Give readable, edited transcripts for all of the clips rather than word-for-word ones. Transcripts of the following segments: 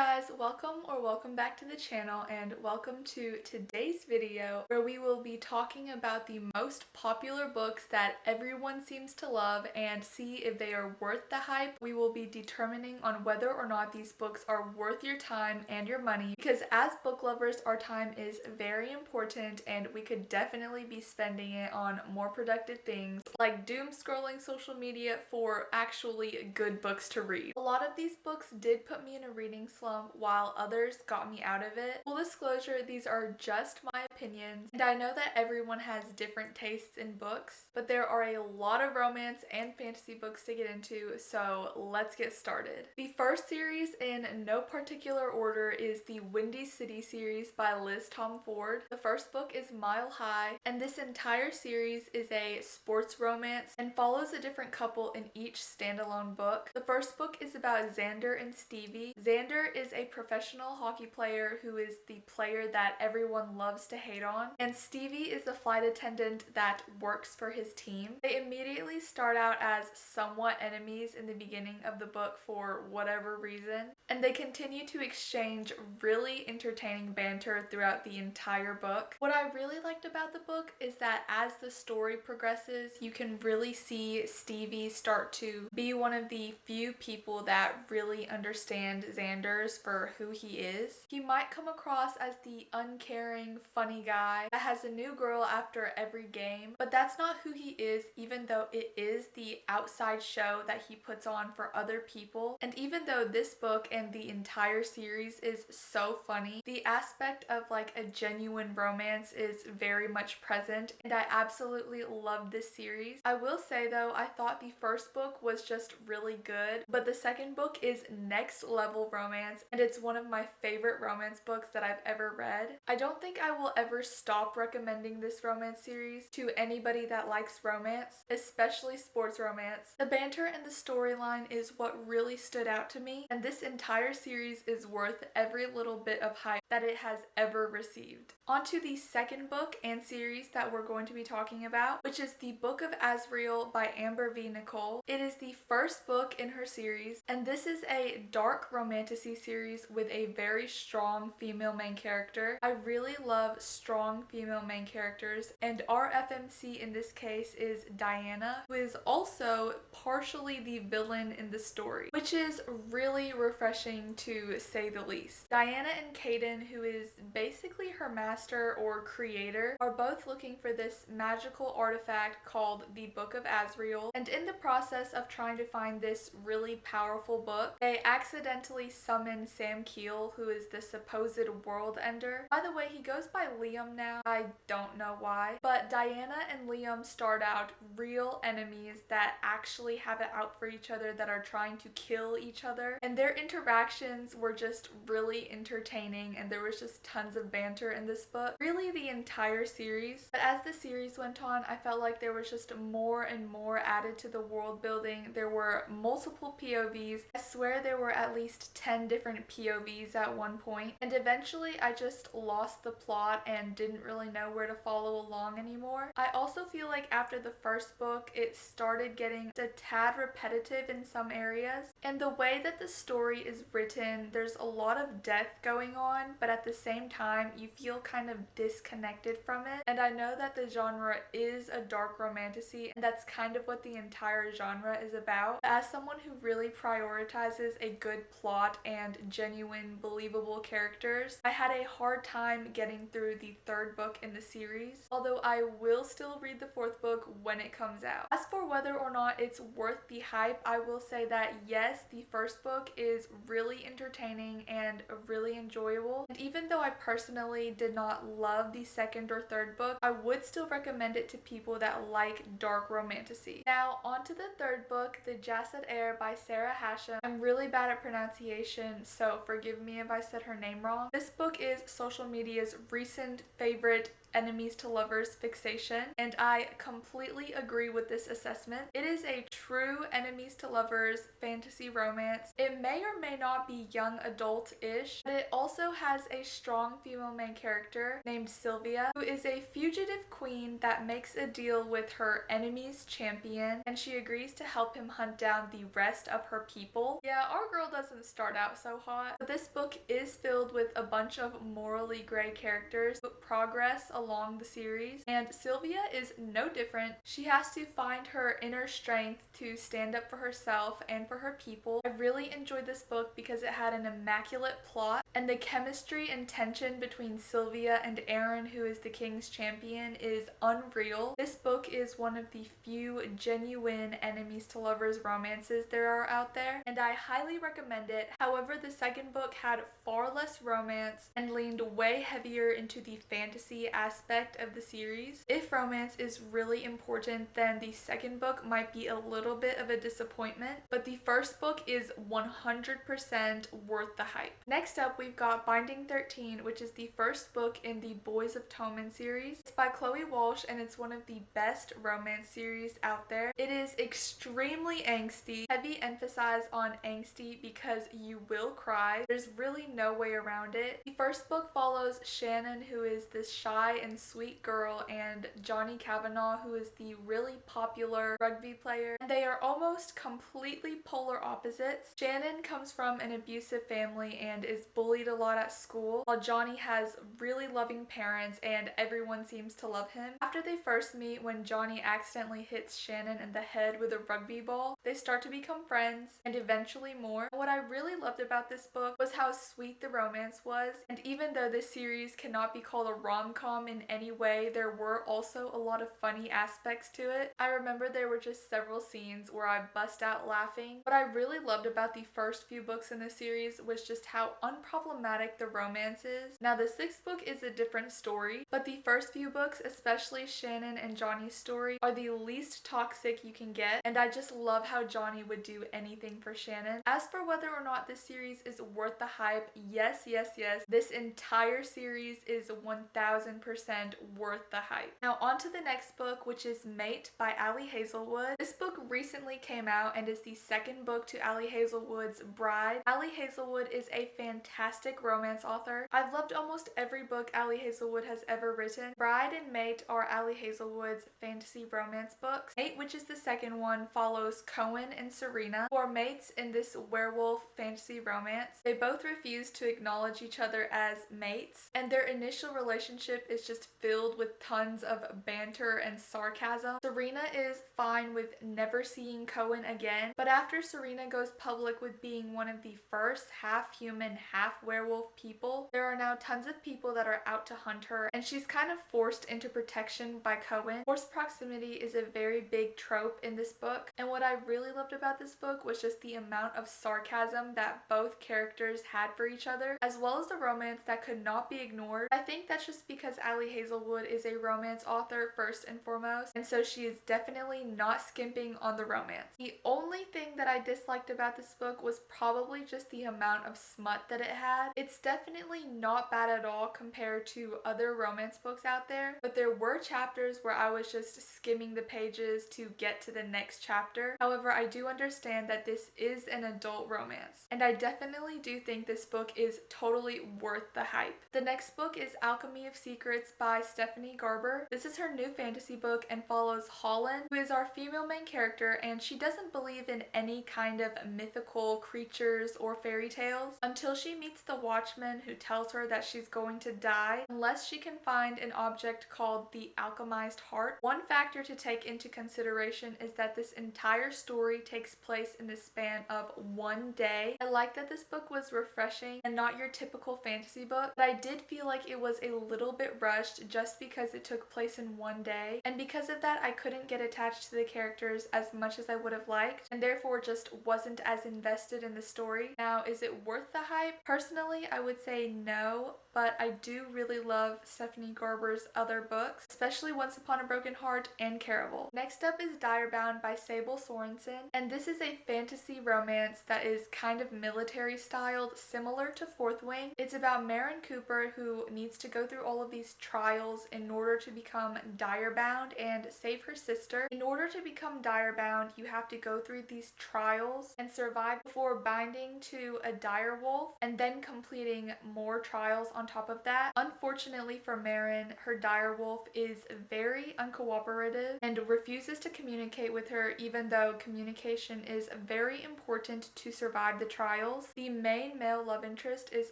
guys, welcome back to the channel and welcome to today's video where we will be talking about the most popular books that everyone seems to love and see if they are worth the hype. We will be determining on whether or not these books are worth your time and your money because as book lovers, our time is very important and we could definitely be spending it on more productive things like doom scrolling social media for actually good books to read. A lot of these books did put me in a reading slump while others got me out of it. Full disclosure, these are just my opinions and I know that everyone has different tastes in books, but there are a lot of romance and fantasy books to get into, so let's get started. The first series in no particular order is the Windy City series by Liz Tom Ford. The first book is Mile High and this entire series is a sports romance and follows a different couple in each standalone book. The first book is about Xander and Stevie. Xander is a professional hockey player who is the player that everyone loves to hate on, and Stevie is a flight attendant that works for his team. They immediately start out as somewhat enemies in the beginning of the book for whatever reason, and they continue to exchange really entertaining banter throughout the entire book. What I really liked about the book is that as the story progresses, you can really see Stevie start to be one of the few people that really understand Xander's for who he is. He might come across as the uncaring, funny guy that has a new girl after every game, but that's not who he is, even though it is the outside show that he puts on for other people. And even though this book and the entire series is so funny, the aspect of like a genuine romance is very much present, and I absolutely love this series. I will say though, I thought the first book was just really good, but the second book is next level romance and it's one of my favorite romance books that I've ever read. I don't think I will ever stop recommending this romance series to anybody that likes romance, especially sports romance. The banter and the storyline is what really stood out to me, and this entire series is worth every little bit of hype that it has ever received. On to the second book and series that we're going to be talking about, which is the Book of Azriel by Amber V. Nicole. It is the first book in her series, and this is a dark romantasy series with a very strong female main character. I really love strong female main characters, and our FMC in this case is Diana, who is also partially the villain in the story, which is really refreshing to say the least. Diana and Caden, who is basically her master or creator, are both looking for this magical artifact called the Book of Azriel, and in the process of trying to find this really powerful book, they accidentally summon Sam Keel, who is the supposed world ender. By the way, he goes by Liam now. I don't know why, but Diana and Liam start out real enemies that actually have it out for each other, that are trying to kill each other, and their interactions were just really entertaining and there was just tons of banter in this book. Really the entire series. But as the series went on, I felt like there was just more and more added to the world building. There were multiple POVs. I swear there were at least 10 different POVs at one point, and eventually I just lost the plot and didn't really know where to follow along anymore. I also feel like after the first book, it started getting a tad repetitive in some areas, and the way that the story is written, there's a lot of depth going on, but at the same time you feel kind of disconnected from it. And I know that the genre is a dark romantasy and that's kind of what the entire genre is about. As someone who really prioritizes a good plot and genuine believable characters, I had a hard time getting through the third book in the series, although I will still read the fourth book when it comes out. As for whether or not it's worth the hype, I will say that yes, the first book is really entertaining and really enjoyable, and even though I personally did not love the second or third book, I would still recommend it to people that like dark romantasy. Now on to the third book, The Jasad Heir by Sarah Hashem. I'm really bad at pronunciation, so forgive me if I said her name wrong. This book is social media's recent favorite enemies to lovers fixation, and I completely agree with this assessment. It is a true enemies to lovers fantasy romance. It may or may not be young adult-ish, but it also has a strong female main character named Sylvia, who is a fugitive queen that makes a deal with her enemy's champion, and she agrees to help him hunt down the rest of her people. Yeah, our girl doesn't start out so hot, but this book is filled with a bunch of morally gray characters who progress along the series, and Sylvia is no different. She has to find her inner strength to stand up for herself and for her people. I really enjoyed this book because it had an immaculate plot, and the chemistry and tension between Sylvia and Aaron, who is the king's champion, is unreal. This book is one of the few genuine enemies to lovers romances there are out there, and I highly recommend it. However, the second book had far less romance and leaned way heavier into the fantasy aspect of the series. If romance is really important, then the second book might be a little bit of a disappointment, but the first book is 100% worth the hype. Next up, we've got Binding 13, which is the first book in the Boys of Tommen series. It's by Chloe Walsh, and it's one of the best romance series out there. It is extremely angsty, heavy emphasis on angsty because you will cry. There's really no way around it. The first book follows Shannon, who is this shy and sweet girl, and Johnny Kavanagh, who is the really popular rugby player, and they are almost completely polar opposites. Shannon comes from an abusive family and is bullied a lot at school, while Johnny has really loving parents and everyone seems to love him. After they first meet, when Johnny accidentally hits Shannon in the head with a rugby ball, they start to become friends and eventually more. What I really loved about this book was how sweet the romance was, and even though this series cannot be called a rom-com in any way, there were also a lot of funny aspects to it. I remember there were just several scenes where I bust out laughing. What I really loved about the first few books in the series was just how unproblematic the romance is. Now the sixth book is a different story, but the first few books, especially Shannon and Johnny's story, are the least toxic you can get, and I just love how Johnny would do anything for Shannon. As for whether or not this series is worth the hype, yes, yes, yes. This entire series is 1000% worth the hype. Now on to the next book, which is Mate by Ali Hazelwood. This book recently came out and is the second book to Ali Hazelwood's Bride. Ali Hazelwood is a fantastic romance author. I've loved almost every book Ali Hazelwood has ever written. Bride and Mate are Ali Hazelwood's fantasy romance books. Mate, which is the second one, follows Cohen and Serena, who are mates in this werewolf fantasy romance. They both refuse to acknowledge each other as mates, and their initial relationship is just filled with tons of banter and sarcasm. Serena is fine with never seeing Cohen again, but after Serena goes public with being one of the first half-human, half-werewolf people, there are now tons of people that are out to hunt her, and she's kind of forced into protection by Cohen. Forced proximity is a very big trope in this book, and what I really loved about this book was just the amount of sarcasm that both characters had for each other, as well as the romance that could not be ignored. I think that's just because Ali Hazelwood is a romance author first and foremost, and so she is definitely not skimping on the romance. The only thing that I disliked about this book was probably just the amount of smut that it had. It's definitely not bad at all compared to other romance books out there, but there were chapters where I was just skimming the pages to get to the next chapter. However, I do understand that this is an adult romance, and I definitely do think this book is totally worth the hype. The next book is Alchemy of Secrets by Stephanie Garber. This is her new fantasy book and follows Holland, who is our female main character, and she doesn't believe in any kind of mythical creatures or fairy tales until she meets the Watchman, who tells her that she's going to die unless she can find an object called the Alchemized Heart. One factor to take into consideration is that this entire story takes place in the span of one day. I like that this book was refreshing and not your typical fantasy book, but I did feel like it was a little bit rushed just because it took place in one day, and because of that I couldn't get attached to the characters as much as I would have liked, and therefore just wasn't as invested in the story. Now, is it worth the hype? Personally, I would say no, but I do really love Stephanie Garber's other books, especially Once Upon a Broken Heart and Caraval. Next up is Direbound by Sable Sorensen, and this is a fantasy romance that is kind of military styled, similar to Fourth Wing. It's about Maren Cooper, who needs to go through all of these trials in order to become Direbound and save her sister. In order to become Direbound, you have to go through these trials and survive before binding to a direwolf and then completing more trials on top of that. Unfortunately for Maren, her direwolf is very uncooperative and refuses to communicate with her, even though communication is very important to survive the trials. The main male love interest is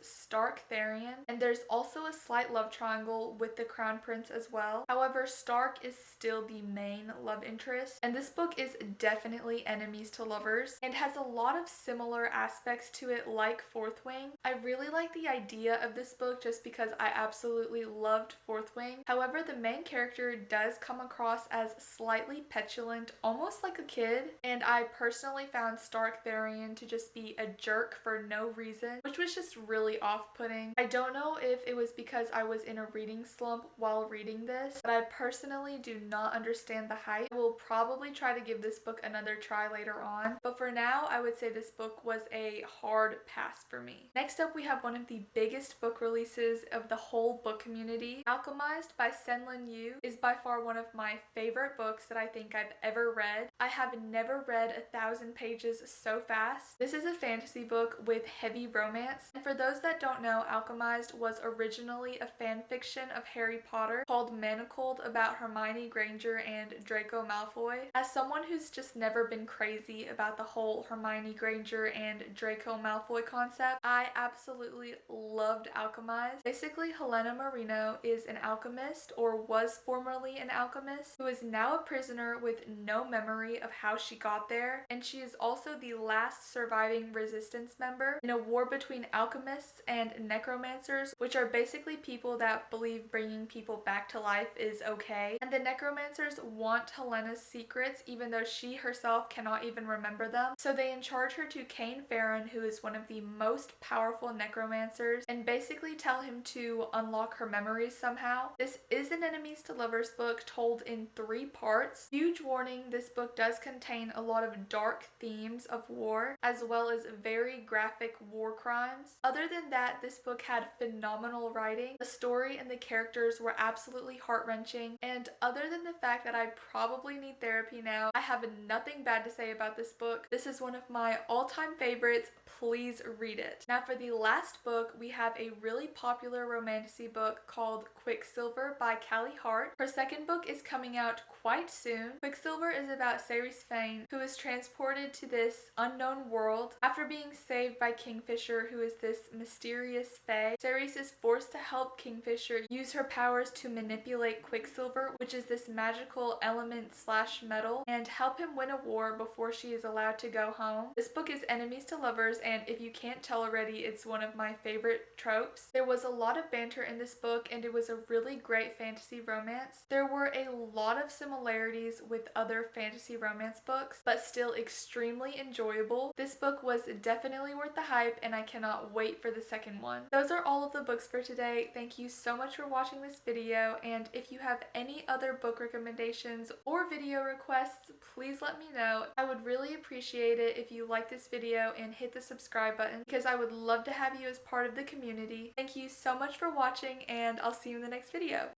Stark Therian, and there's also a slight love triangle with the Crown Prince as well. However, Stark is still the main love interest, and this book is definitely enemies to lovers and has a lot of similar aspects to it like Fourth Wing. I really like the idea of this book just because I absolutely loved Fourth Wing. However, the main character does come across as slightly petulant, almost like a kid, and I personally found Stark Therian to just be a jerk for no reason, which was just really off-putting. I don't know if it was because I was in a reading slump while reading this, but I personally do not understand the hype. I will probably try to give this book another try later on, but for now I would say this book was a hard pass for me. Next up, we have one of the biggest book releases of the whole book community. Alchemized by Senlin Yu is by far one of my favorite books that I think I've ever read. I have never read 1,000 pages so fast. This is a fantasy book with heavy romance, and for those that don't know, Alchemized was originally a fan fiction of Harry Potter called Manacled about Hermione Granger and Draco Malfoy. As someone who's just never been crazy about the whole Hermione Granger and Draco Malfoy concept, I absolutely loved Alchemized. Basically, Helena Marino is an alchemist, or was formerly an alchemist, who is now a prisoner with no memory of how she got there, and she is also the last surviving resistance member in a war between alchemists and necromancers, which are basically people that believe bringing people back to life is okay. And the necromancers want Helena's secrets even though she herself cannot even remember them. So they charge her to Cain Farron, who is one of the most powerful necromancers, and basically tell him to unlock her memories somehow. This is an enemies to lovers book told in 3 parts. Huge warning, this book does contain a lot of dark themes of war as well as very graphic war crimes. Other than that, this book had phenomenal writing. The story and the characters were absolutely heart-wrenching, and other than the fact that I probably need therapy now, I have nothing bad to say about this book. This is one of my all-time favorites. Please read it. Now for the last book, we have a really popular romantasy book called Quicksilver by Callie Hart. Her second book is coming out quite soon. Quicksilver is about Ceres Fane, who is transported to this unknown world after being saved by Kingfisher, who is this mysterious fae. Ceres is forced to help Kingfisher use her powers to manipulate Quicksilver, which is this magical element slash metal, and help him win a war before she is allowed to go home. This book is enemies to lovers, and if you can't tell already, it's one of my favorite tropes. There was a lot of banter in this book, and it was a really great fantasy romance. There were a lot of similarities with other fantasy romance books, but still extremely enjoyable. This book was definitely worth the hype, and I cannot wait for the second one. Those are all of the books for today. Thank you so much for watching this video, and if you have any other book recommendations or video requests, please let me know. I would really appreciate it if you like this video and hit the subscribe button, because I would love to have you as part of the community. Thank you so much for watching, and I'll see you in the next video.